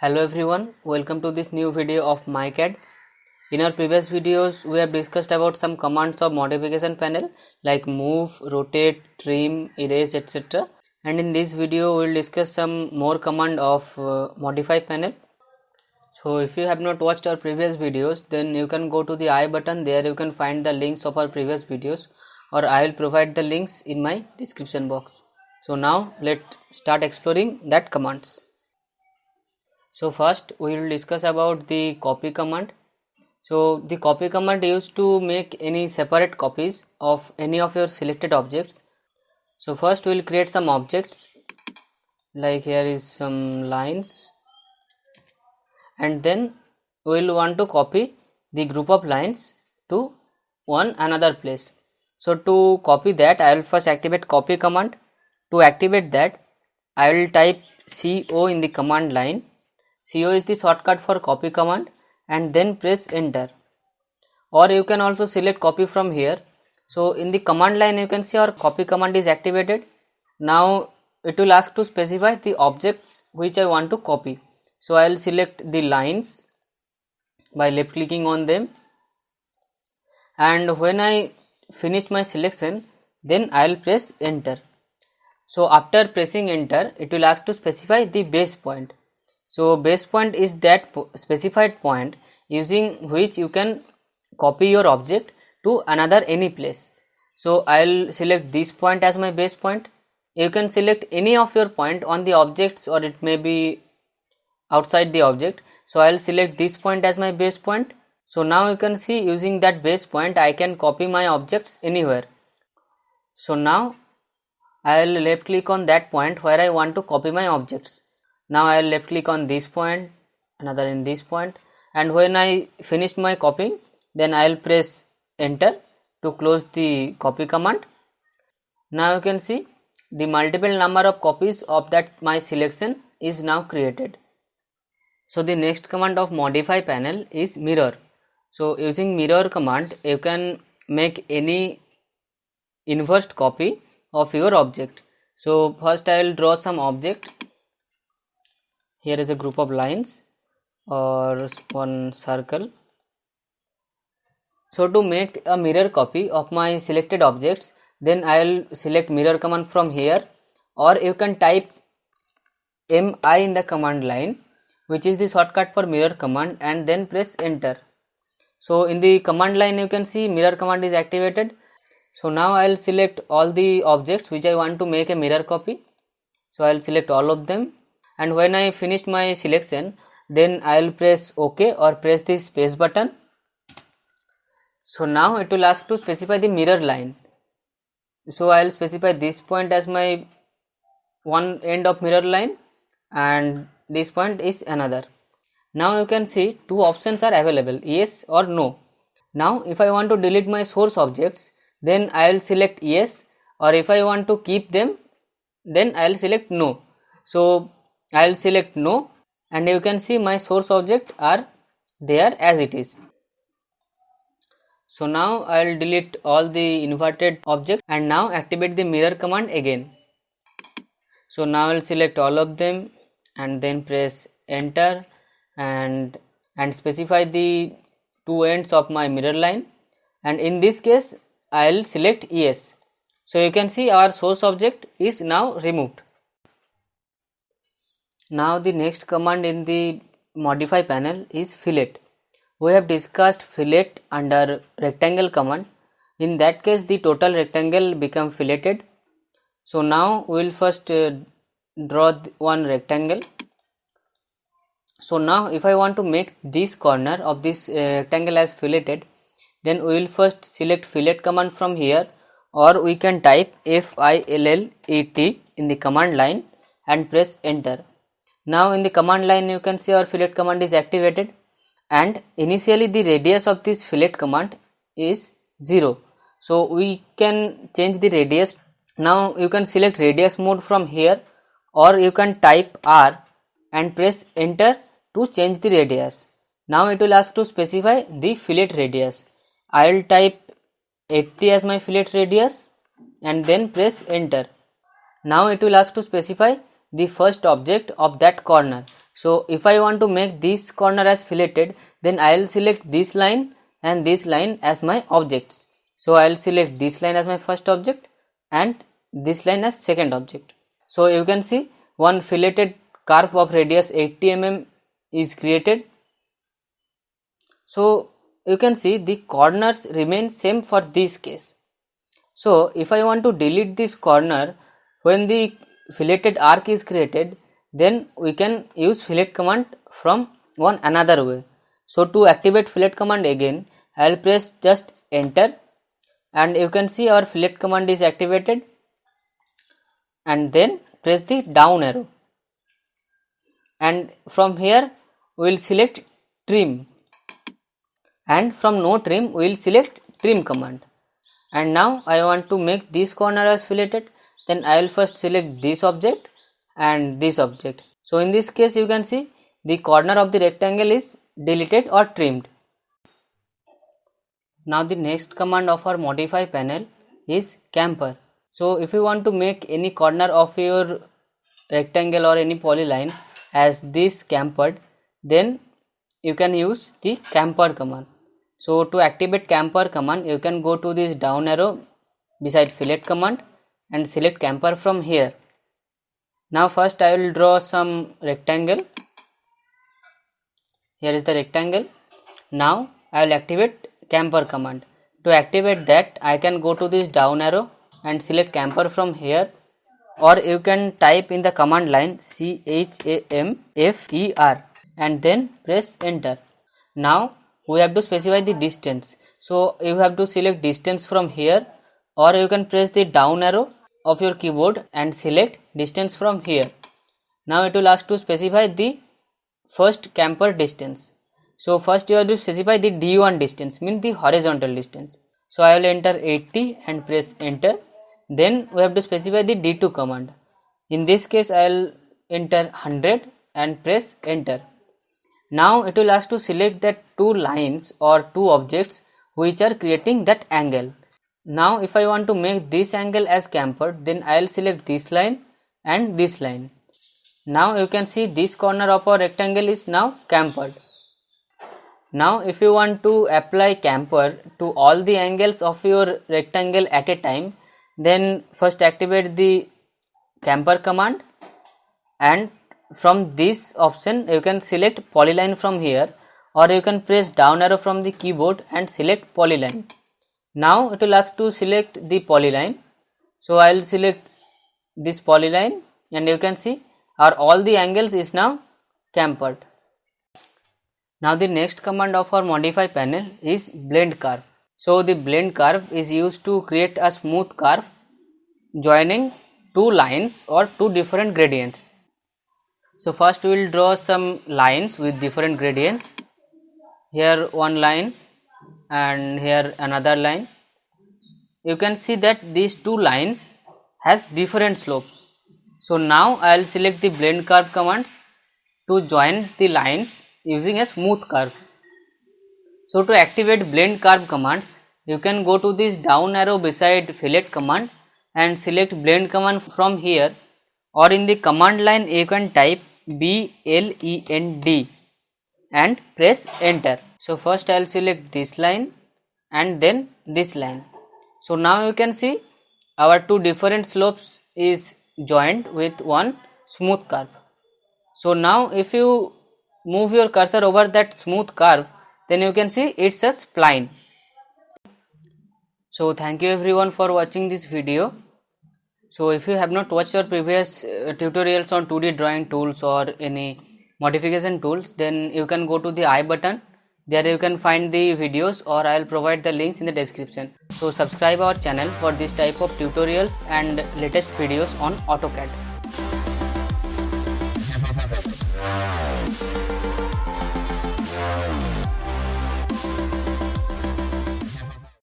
Hello everyone, welcome to this new video of MyCAD. In our previous videos, we have discussed about some commands of modification panel like move, rotate, trim, erase, etc. And in this video, we will discuss some more command of modify panel. So if you have not watched our previous videos, then you can go to the I button. There you can find the links of our previous videos, or I will provide the links in my description box. So now let's start exploring that commands. So first we will discuss about the copy command. So the copy command used to make any separate copies of any of your selected objects. So first we will create some objects, like here is some lines, and then we will want to copy the group of lines to one another place. So to copy that, I will first activate copy command. To activate that, I will type CO in the command line. CO is the shortcut for copy command, and then press enter. Or you can also select copy from here. So in the command line, you can see our copy command is activated. Now it will ask to specify the objects which I want to copy. So I will select the lines by left clicking on them, and when I finish my selection, then I will press enter. So after pressing enter, it will ask to specify the base point. So base point is that specified point using which you can copy your object to another any place. So I will select this point as my base point. You can select any of your point on the objects, or it may be outside the object. So I will select this point as my base point. So now you can see, using that base point I can copy my objects anywhere. So now I will left click on that point where I want to copy my objects. Now I will left click on this point, another in this point, and when I finish my copying, then I will press enter to close the copy command. Now you can see the multiple number of copies of that my selection is now created. So the next command of modify panel is mirror. So using mirror command, you can make any inverse copy of your object. So first I will draw some object. Here is a group of lines or one circle. So to make a mirror copy of my selected objects, then I will select mirror command from here, or you can type MI in the command line, which is the shortcut for mirror command, and then press enter. So in the command line, you can see mirror command is activated. So now I will select all the objects which I want to make a mirror copy. So I will select all of them, and when I finish my selection, then I will press OK or press the space button. So now it will ask to specify the mirror line. So I will specify this point as my one end of mirror line, and this point is another. Now you can see two options are available, yes or no. Now if I want to delete my source objects, then I will select yes, or if I want to keep them, then I will select no. So I will select no, and you can see my source object are there as it is. So now I will delete all the inverted objects, and now activate the mirror command again. So now I will select all of them and then press enter and specify the two ends of my mirror line, and in this case I will select yes. So you can see our source object is now removed. Now the next command in the modify panel is fillet. We have discussed fillet under rectangle command. In that case, the total rectangle become filleted. So now we will first draw one rectangle. So now if I want to make this corner of this rectangle as filleted, then we will first select fillet command from here, or we can type FILLET in the command line and press enter. Now in the command line, you can see our fillet command is activated, and initially the radius of this fillet command is 0. So we can change the radius. Now you can select radius mode from here, or you can type R and press enter to change the radius. Now it will ask to specify the fillet radius. I will type 80 as my fillet radius and then press enter. Now it will ask to specify the first object of that corner. So if I want to make this corner as filleted, then I will select this line and this line as my objects. So I will select this line as my first object and this line as second object. So you can see one filleted curve of radius 80 mm is created. So you can see the corners remain same for this case. So if I want to delete this corner when the filleted arc is created, then we can use fillet command from one another way. So to activate fillet command again, I will press just enter and you can see our fillet command is activated, and then press the down arrow, and from here we will select trim, and from no trim we will select trim command. And now I want to make this corner as filleted, then I will first select this object and this object. So in this case you can see the corner of the rectangle is deleted or trimmed. Now the next command of our modify panel is camper. So if you want to make any corner of your rectangle or any polyline as this campered, then you can use the camper command. So to activate camper command, you can go to this down arrow beside fillet command and select camper from here. Now first I will draw some rectangle. Here is the rectangle. Now I will activate camper command. To activate that, I can go to this down arrow and select camper from here, or you can type in the command line CHAMFER and then press enter. Now we have to specify the distance. So you have to select distance from here, or you can press the down arrow of your keyboard and select distance from here. Now it will ask to specify the first camper distance. So first you have to specify the D1 distance, means the horizontal distance. So I will enter 80 and press enter. Then we have to specify the D2 command. In this case I will enter 100 and press enter. Now it will ask to select that two lines or two objects which are creating that angle. Now if I want to make this angle as campered, then I will select this line and this line. Now you can see this corner of our rectangle is now campered. Now if you want to apply camper to all the angles of your rectangle at a time, then first activate the camper command, and from this option you can select polyline from here, or you can press down arrow from the keyboard and select polyline. Now it will ask to select the polyline. So I will select this polyline, and you can see all the angles is now campered. Now the next command of our modify panel is blend curve. So the blend curve is used to create a smooth curve joining two lines or two different gradients. So first we will draw some lines with different gradients. Here one line and here another line. You can see that these two lines has different slopes. So now I will select the blend curve commands to join the lines using a smooth curve. So to activate blend curve commands, you can go to this down arrow beside fillet command and select blend command from here, or in the command line you can type BLEND and press enter. So first I will select this line and then this line. So now you can see our two different slopes is joined with one smooth curve. So now if you move your cursor over that smooth curve, then you can see it's a spline. So thank you everyone for watching this video. So if you have not watched our previous tutorials on 2D drawing tools or any modification tools, then you can go to the I button. There you can find the videos, or I will provide the links in the description. So subscribe our channel for this type of tutorials and latest videos on AutoCAD.